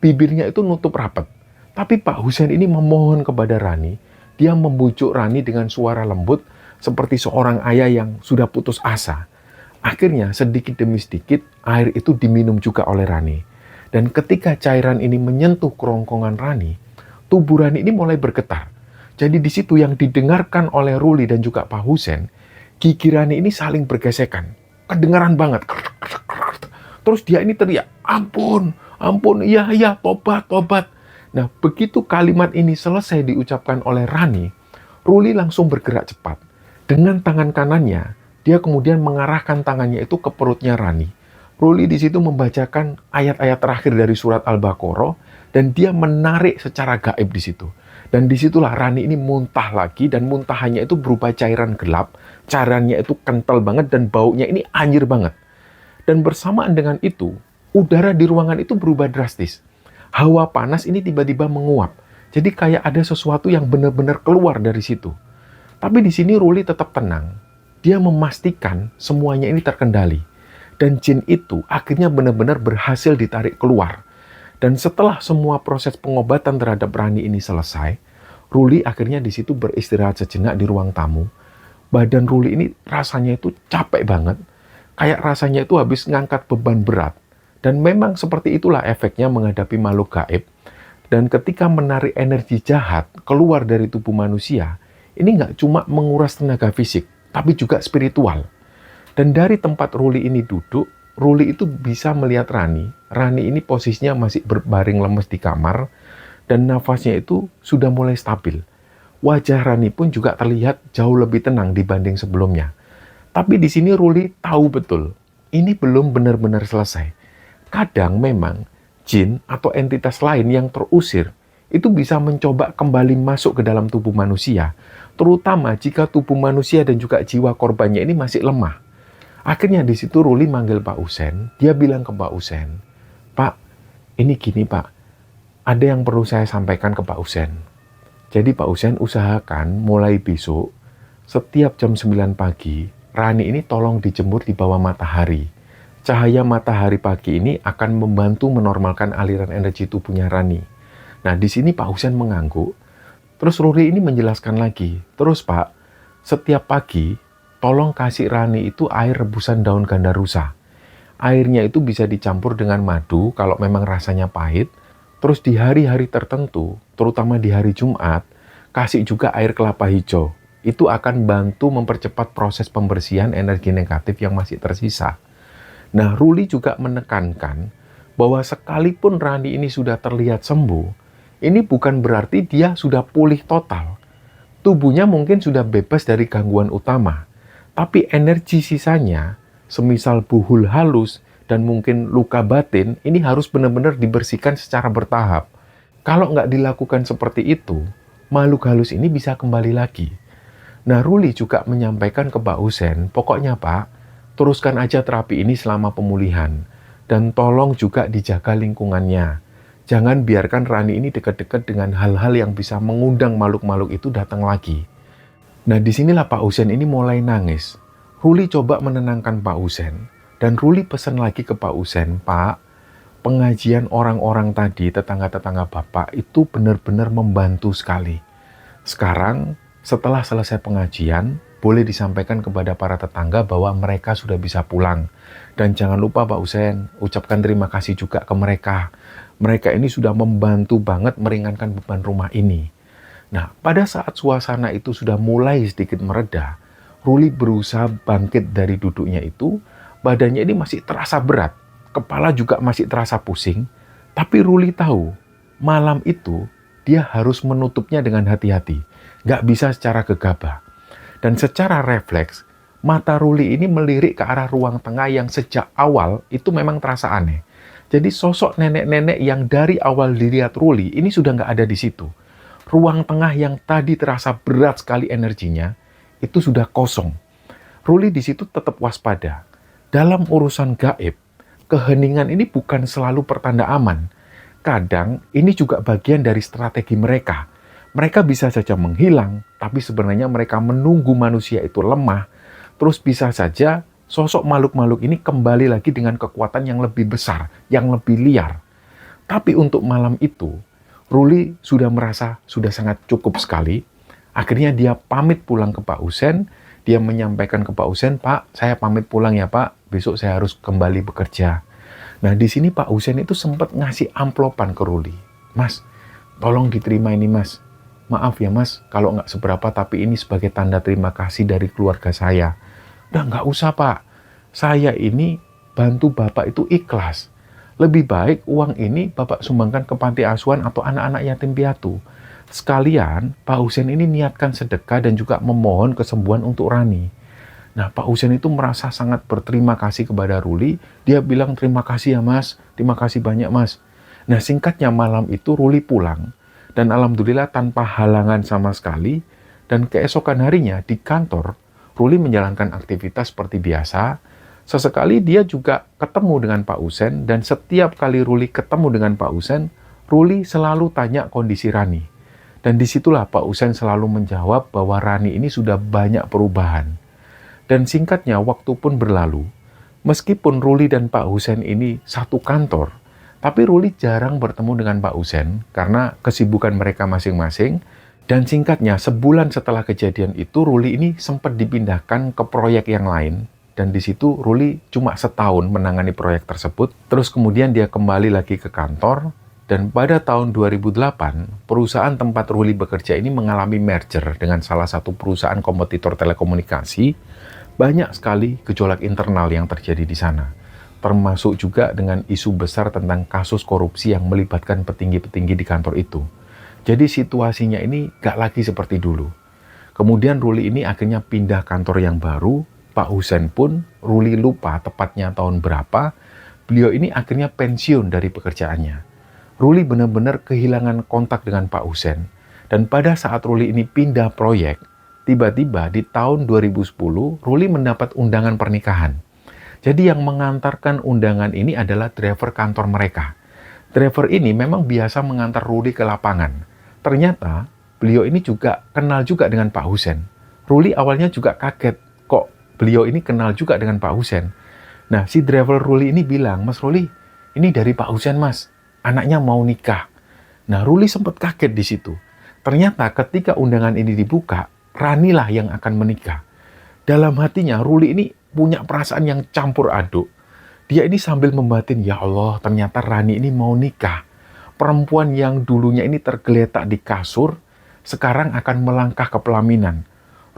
Speaker 2: Bibirnya itu nutup rapat. Tapi Pak Husen ini memohon kepada Rani. Dia membujuk Rani dengan suara lembut seperti seorang ayah yang sudah putus asa. Akhirnya sedikit demi sedikit air itu diminum juga oleh Rani. Dan ketika cairan ini menyentuh kerongkongan Rani, tubuh Rani ini mulai bergetar. Jadi di situ yang didengarkan oleh Ruli dan juga Pak Husen, gigi Rani ini saling bergesekan. Kedengaran banget. Terus dia ini teriak, "Ampun, ampun, iya, tobat, tobat." Nah, begitu kalimat ini selesai diucapkan oleh Rani, Ruli langsung bergerak cepat. Dengan tangan kanannya, dia kemudian mengarahkan tangannya itu ke perutnya Rani. Ruli di situ membacakan ayat-ayat terakhir dari surat Al-Baqarah dan dia menarik secara gaib di situ. Dan disitulah Rani ini muntah lagi dan muntahannya itu berupa cairan gelap, cairannya itu kental banget dan baunya ini anjir banget. Dan bersamaan dengan itu, udara di ruangan itu berubah drastis. Hawa panas ini tiba-tiba menguap. Jadi kayak ada sesuatu yang benar-benar keluar dari situ. Tapi di sini Ruli tetap tenang. Dia memastikan semuanya ini terkendali. Dan jin itu akhirnya benar-benar berhasil ditarik keluar. Dan setelah semua proses pengobatan terhadap Rani ini selesai, Ruli akhirnya di situ beristirahat sejenak di ruang tamu. Badan Ruli ini rasanya itu capek banget. Kayak rasanya itu habis ngangkat beban berat. Dan memang seperti itulah efeknya menghadapi makhluk gaib. Dan ketika menarik energi jahat keluar dari tubuh manusia, ini nggak cuma menguras tenaga fisik, tapi juga spiritual. Dan dari tempat Ruli ini duduk, Ruli itu bisa melihat Rani. Rani ini posisinya masih berbaring lemes di kamar, dan nafasnya itu sudah mulai stabil. Wajah Rani pun juga terlihat jauh lebih tenang dibanding sebelumnya. Tapi di sini Ruli tahu betul, ini belum benar-benar selesai. Kadang memang jin atau entitas lain yang terusir itu bisa mencoba kembali masuk ke dalam tubuh manusia, terutama jika tubuh manusia dan juga jiwa korbannya ini masih lemah. Akhirnya di situ Ruli manggil Pak Usen, dia bilang ke Pak Usen, "Pak, ini gini Pak, ada yang perlu saya sampaikan ke Pak Usen. Jadi Pak Usen usahakan mulai besok, setiap jam 9 pagi, Rani ini tolong dijemur di bawah matahari. Cahaya matahari pagi ini akan membantu menormalkan aliran energi tubuhnya Rani." Nah, di sini Pak Usen mengangguk. Terus Ruli ini menjelaskan lagi, "Terus Pak, setiap pagi, tolong kasih Rani itu air rebusan daun gandarusa. Airnya itu bisa dicampur dengan madu kalau memang rasanya pahit. Terus di hari-hari tertentu, terutama di hari Jumat, kasih juga air kelapa hijau. Itu akan bantu mempercepat proses pembersihan energi negatif yang masih tersisa." Nah, Ruli juga menekankan bahwa sekalipun Rani ini sudah terlihat sembuh, ini bukan berarti dia sudah pulih total. Tubuhnya mungkin sudah bebas dari gangguan utama, tapi energi sisanya, semisal buhul halus dan mungkin luka batin, ini harus benar-benar dibersihkan secara bertahap. Kalau nggak dilakukan seperti itu, makhluk halus ini bisa kembali lagi. Nah, Ruli juga menyampaikan ke Pak Usen, "Pokoknya Pak, teruskan aja terapi ini selama pemulihan. Dan tolong juga dijaga lingkungannya. Jangan biarkan Rani ini dekat-dekat dengan hal-hal yang bisa mengundang makhluk-makhluk itu datang lagi." Nah, disinilah Pak Usen ini mulai nangis. Ruli coba menenangkan Pak Usen. Dan Ruli pesan lagi ke Pak Usen, "Pak, pengajian orang-orang tadi, tetangga-tetangga Bapak, itu benar-benar membantu sekali. Sekarang, setelah selesai pengajian, boleh disampaikan kepada para tetangga bahwa mereka sudah bisa pulang. Dan jangan lupa Pak Usen, ucapkan terima kasih juga ke mereka. Mereka ini sudah membantu banget meringankan beban rumah ini." Nah, pada saat suasana itu sudah mulai sedikit mereda, Ruli berusaha bangkit dari duduknya itu. Badannya ini masih terasa berat, kepala juga masih terasa pusing. Tapi Ruli tahu, malam itu dia harus menutupnya dengan hati-hati. Nggak bisa secara gegabah. Dan secara refleks, mata Ruli ini melirik ke arah ruang tengah yang sejak awal itu memang terasa aneh. Jadi sosok nenek-nenek yang dari awal dilihat Ruli ini sudah nggak ada di situ. Ruang tengah yang tadi terasa berat sekali energinya, itu sudah kosong. Ruli di situ tetap waspada. Dalam urusan gaib, keheningan ini bukan selalu pertanda aman. Kadang ini juga bagian dari strategi mereka. Mereka bisa saja menghilang, tapi sebenarnya mereka menunggu manusia itu lemah. Terus bisa saja sosok makhluk-makhluk ini kembali lagi dengan kekuatan yang lebih besar, yang lebih liar. Tapi untuk malam itu, Ruli sudah merasa sudah sangat cukup sekali. Akhirnya dia pamit pulang ke Pak Usen. Dia menyampaikan ke Pak Usen, "Pak, saya pamit pulang ya Pak, besok saya harus kembali bekerja." Nah, di sini Pak Usen itu sempat ngasih amplopan ke Ruli. "Mas, tolong diterima ini Mas. Maaf ya Mas, kalau nggak seberapa, tapi ini sebagai tanda terima kasih dari keluarga saya." "Udah nggak usah Pak, saya ini bantu Bapak itu ikhlas. Lebih baik uang ini Bapak sumbangkan ke panti asuhan atau anak-anak yatim piatu. Sekalian Pak Usen ini niatkan sedekah dan juga memohon kesembuhan untuk Rani." Nah, Pak Usen itu merasa sangat berterima kasih kepada Ruli. Dia bilang, "Terima kasih ya Mas, terima kasih banyak Mas." Nah, singkatnya malam itu Ruli pulang. Dan alhamdulillah tanpa halangan sama sekali. Dan keesokan harinya di kantor, Ruli menjalankan aktivitas seperti biasa. Sesekali dia juga ketemu dengan Pak Usen, dan setiap kali Ruli ketemu dengan Pak Usen, Ruli selalu tanya kondisi Rani. Dan disitulah Pak Usen selalu menjawab bahwa Rani ini sudah banyak perubahan. Dan singkatnya waktu pun berlalu. Meskipun Ruli dan Pak Usen ini satu kantor, tapi Ruli jarang bertemu dengan Pak Usen karena kesibukan mereka masing-masing. Dan singkatnya, sebulan setelah kejadian itu, Ruli ini sempat dipindahkan ke proyek yang lain. Dan di situ Ruli cuma setahun menangani proyek tersebut. Terus kemudian dia kembali lagi ke kantor. Dan pada tahun 2008, perusahaan tempat Ruli bekerja ini mengalami merger dengan salah satu perusahaan kompetitor telekomunikasi. Banyak sekali gejolak internal yang terjadi di sana, termasuk juga dengan isu besar tentang kasus korupsi yang melibatkan petinggi-petinggi di kantor itu. Jadi situasinya ini gak lagi seperti dulu. Kemudian Ruli ini akhirnya pindah kantor yang baru. Pak Husen pun, Ruli lupa tepatnya tahun berapa, beliau ini akhirnya pensiun dari pekerjaannya. Ruli benar-benar kehilangan kontak dengan Pak Husen. Dan pada saat Ruli ini pindah proyek, tiba-tiba di tahun 2010, Ruli mendapat undangan pernikahan. Jadi yang mengantarkan undangan ini adalah driver kantor mereka. Driver ini memang biasa mengantar Ruli ke lapangan. Ternyata beliau ini juga kenal juga dengan Pak Husen. Ruli awalnya juga kaget, kok beliau ini kenal juga dengan Pak Husen. Nah, si driver Ruli ini bilang, "Mas Ruli, ini dari Pak Husen, Mas. Anaknya mau nikah." Nah, Ruli sempat kaget di situ. Ternyata ketika undangan ini dibuka, Rani lah yang akan menikah. Dalam hatinya, Ruli ini punya perasaan yang campur aduk. Dia ini sambil membatin, ya Allah, ternyata Rani ini mau nikah. Perempuan yang dulunya ini tergeletak di kasur, sekarang akan melangkah ke pelaminan.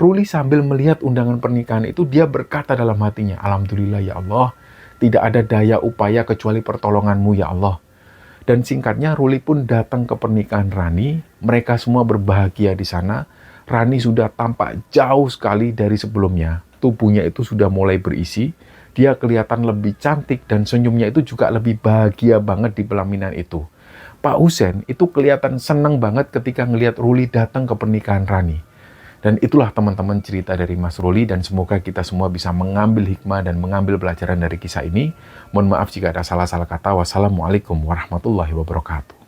Speaker 2: Ruli sambil melihat undangan pernikahan itu, dia berkata dalam hatinya, Alhamdulillah ya Allah, tidak ada daya upaya kecuali pertolonganmu ya Allah. Dan singkatnya, Ruli pun datang ke pernikahan Rani. Mereka semua berbahagia di sana. Rani sudah tampak jauh sekali dari sebelumnya. Tubuhnya itu sudah mulai berisi. Dia kelihatan lebih cantik dan senyumnya itu juga lebih bahagia banget di pelaminan itu. Pak Husen itu kelihatan senang banget ketika ngelihat Ruli datang ke pernikahan Rani. Dan itulah teman-teman cerita dari Mas Ruli, dan semoga kita semua bisa mengambil hikmah dan mengambil pelajaran dari kisah ini. Mohon maaf jika ada salah-salah kata. Wassalamualaikum warahmatullahi wabarakatuh.